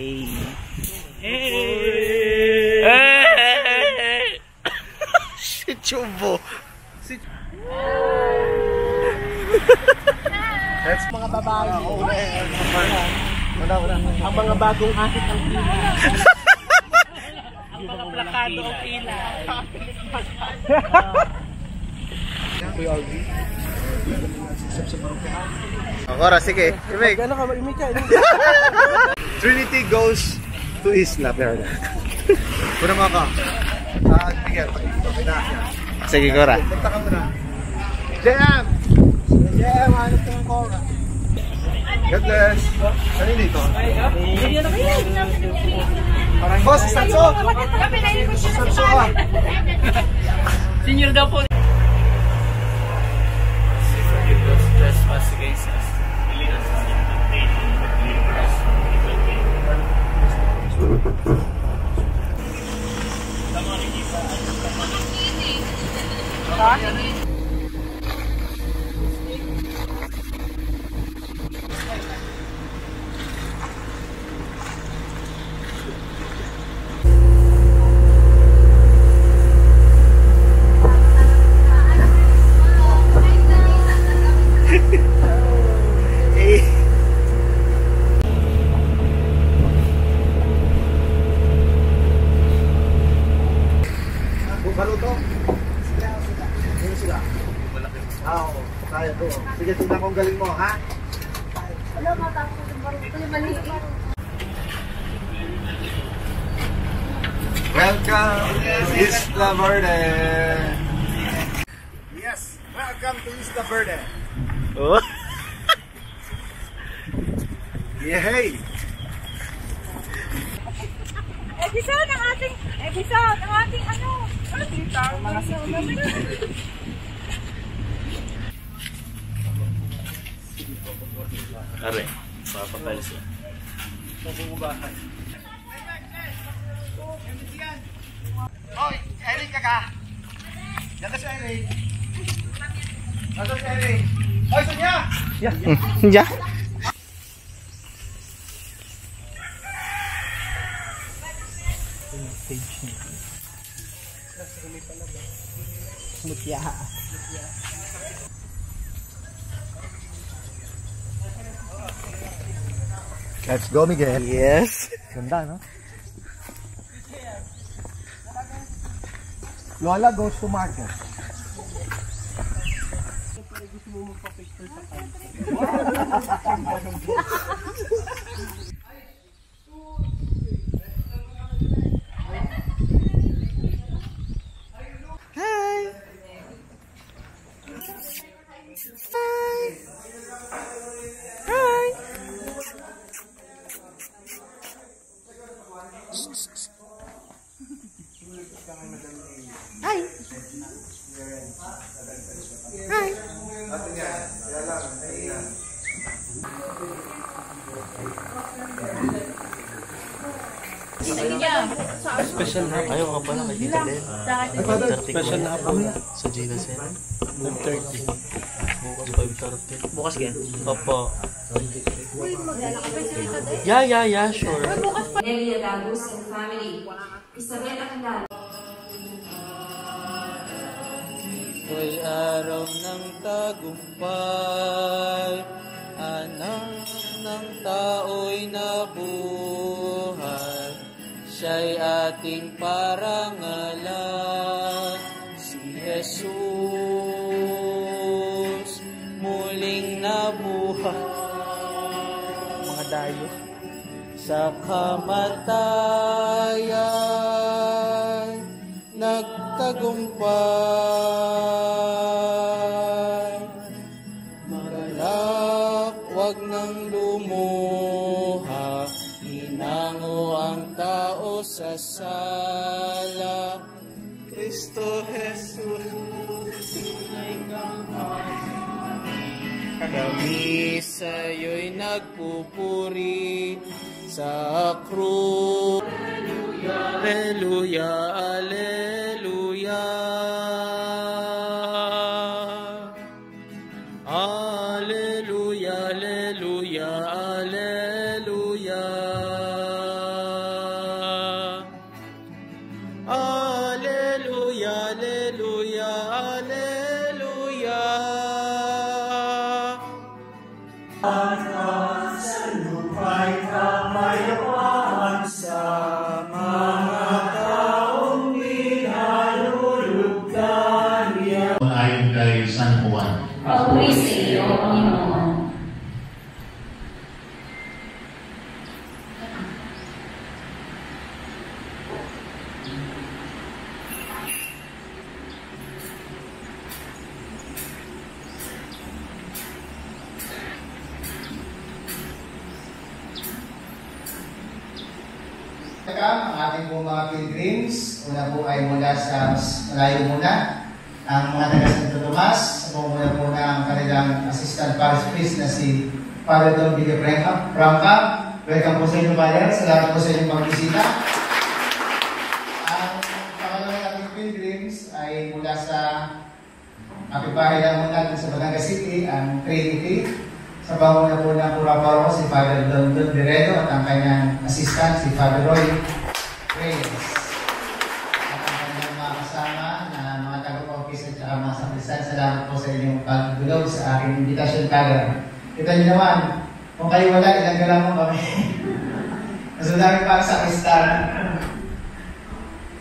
Hey. Hey. Si Chubo. That's mga babae. Ang mga bagong ahit ang pila. Ang mga plakado ang pila. Akora, sige. Ano ka maimik ka? Trinity goes to Isla Verde. Pura mo ako. Miguel, sige, Cora. Punta ka muna. JM! JM, hanap ka ng Cora. God bless. Saan dito? Boss, Sanso! Sanso ka! Senior daw po. Trespass against us. Sige, tingnan kong galing mo, ha? Wala, matakot ko yung baruto. Yung maliit. Welcome to Isla Verde. Yes, welcome to Isla Verde. Oh. Yay! Episode ng ating ano? Are, papakalis yan. Papungubahan. Hoy, Eric ka? Yan si Eric. Nasa si Eric. Hoy, Sonia! Ya. Mutya. Let's go, Miguel. Yes. Ganda, no? Lola goes to market. Special na. Ayaw ka pala kay Tita Len. Special na po sa Gina Sen. 5:30. Bukas 5:30. Bukas yan? Opo. Yeah, sure. Nelia Dagus and family. Isabella Candal. Hoy araw ng tagumpay, anak ng tao'y nabuhay. Siya'y ating parangalan, si Jesus muling nabuhay. Mga dayo sa kamatayan nagtagumpay. Magalak, wag nang lumuha, hinango ang tao sa sala. Kristo Jesus, kami sa'yo'y nagpupuri sa krus. Alleluia, alleluia. Alleluia, alleluia, alleluia. Ayon kay San Juan. Papuri sa iyo, Panginoon. Ang ating po mga pilgrims, una po ay mula sa malayo muna, ang mga taga Santo Tomas, muna po na ang kanilang assistant parish priest na si Father Don Villafranca. Welcome po sa inyo, Father. Salamat po sa inyong pagbisita. Ang pangalawa nating pilgrims ay mula sa kapitbahay lang muna sa Batangas City, ang Trinity. Sa panguna po ng Puraparo si Father Don Diredo at ang kanyang assistant si Father Roy Reyes. At ang kanyang mga kasama na mga taga-office at saka mga sakrisan, salamat po sa inyong pagdulog sa aking invitation Father. Kita niyo naman, kung kayo wala, ilang galang mo kami. Mas dami pa ang sakristan.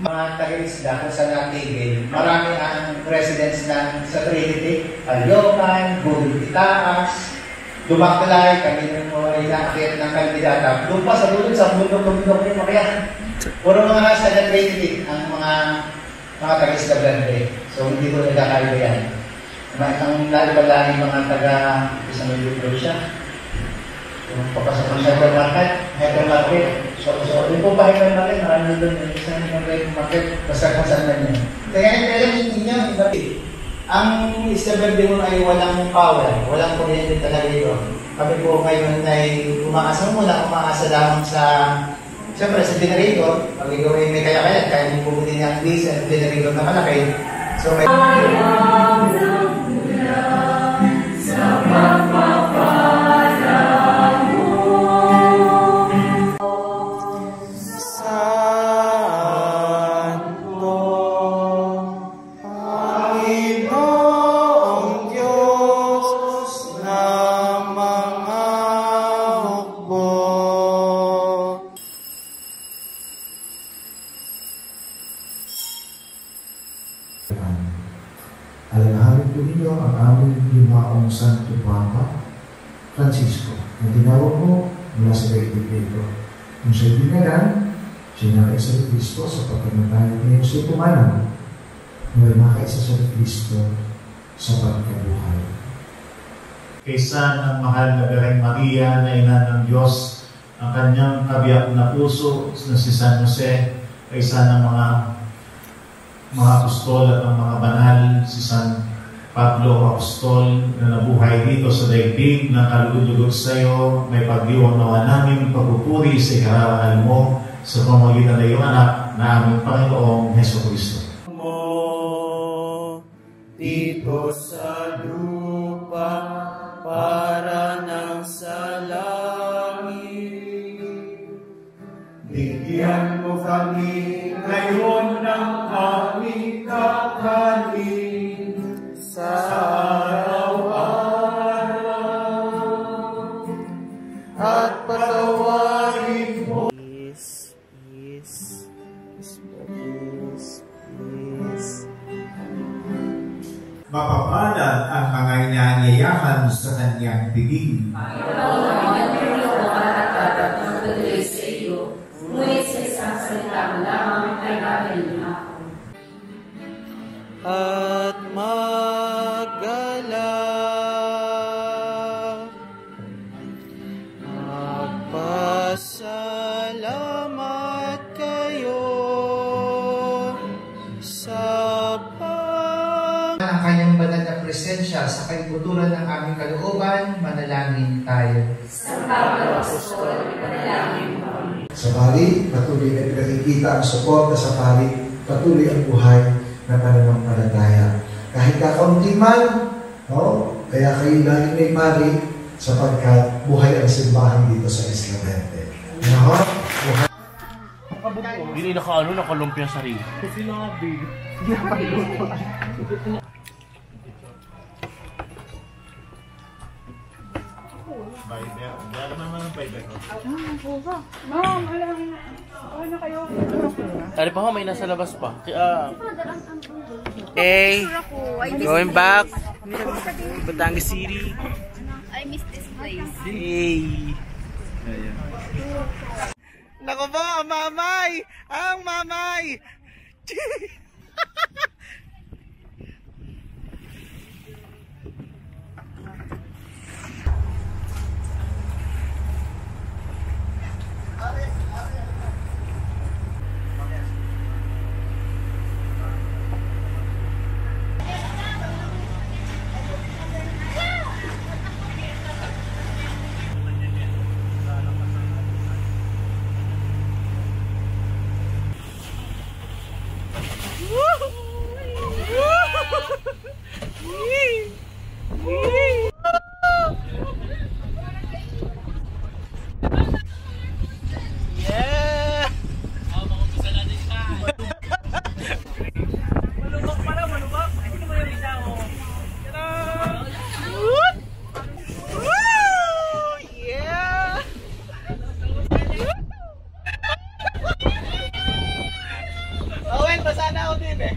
Mga taga-isda kung saan natigil, marami ang residents ng sa Trinity, Alyokan, Bugit-Itaas, Dumaklay, kami nung ay nakakit ng kandidata. Doon pa sa dulo, sa bundok yung makaya. Puro mga sa Trinity ang mga taga-isda Grande. So hindi ko nagkakaiba yan. Ang lalibalahin mga taga isang libro siya. Kung papasok ng hypermarket. So doon po pa hypermarket, marami doon yung isang hypermarket, basta kung saan man yun. Kaya hindi niya, iba. Ang Isla Verde mo ay walang power, walang kuryente talaga ito. Kami po ngayon ay umaasa lamang sa, siyempre sa generator. Pag ikaw ay may kaya-kaya, kaya mo pupunin ang diesel at generator na malaki. So may... Alalahanin po ninyo ang aming limaong Santo Papa Francisco na tinawag mo mula sa daigdig nito. Kung siya'y binalan, siya nakaisa ni Kristo sa pagkamatay niya siya'y pumanan. Ngunit nakaisa sa Kristo sa pagkabuhay. Kaysa ng mahal na Birheng Maria na ina ng Diyos, ang kanyang kabiyak na puso na si San Jose, kaysa ng mga apostol at ang mga banal, si San Pablo Apostol na nabuhay dito sa daigdig na kalugod-lugod sa iyo, may pagdiwang nawa namin pagpupuri sa ikararangal mo sa pamamagitan ng iyong anak na aming Panginoong Hesukristo. Dito sa lupa para nang sa langit. Bigyan mo kami ngayon ng aming kakanin sa araw-araw at patawarin mo. Peace. Mapapalad ang mga inaanyayahan sa kanyang biging. At maggalak, magpasalamat kayo sa ang kanyang banal na presensya sa kaibuturan ng aming kalooban, manalangin tayo. Sa Pablo Apostol, manalangin mo. Sa pari, patuloy na pinakikita ang suporta sa pari, patuloy ang buhay na pananampalataya. Kahit kakaunti man, kaya kayo lagi may pari sapagkat buhay ang simbahan dito sa Isla Verde. Buhay. Hindi nakalumpia sa rin. Sinabi. Hindi Viber. Diyan naman ang Viber. Ma'am, alam na kayo. Tari pa ho, may nasa labas pa. Hey, going back. Batangas City. I miss this place. Hey. Naku po, ang mamay! Ang mamay! Basa na ako din eh.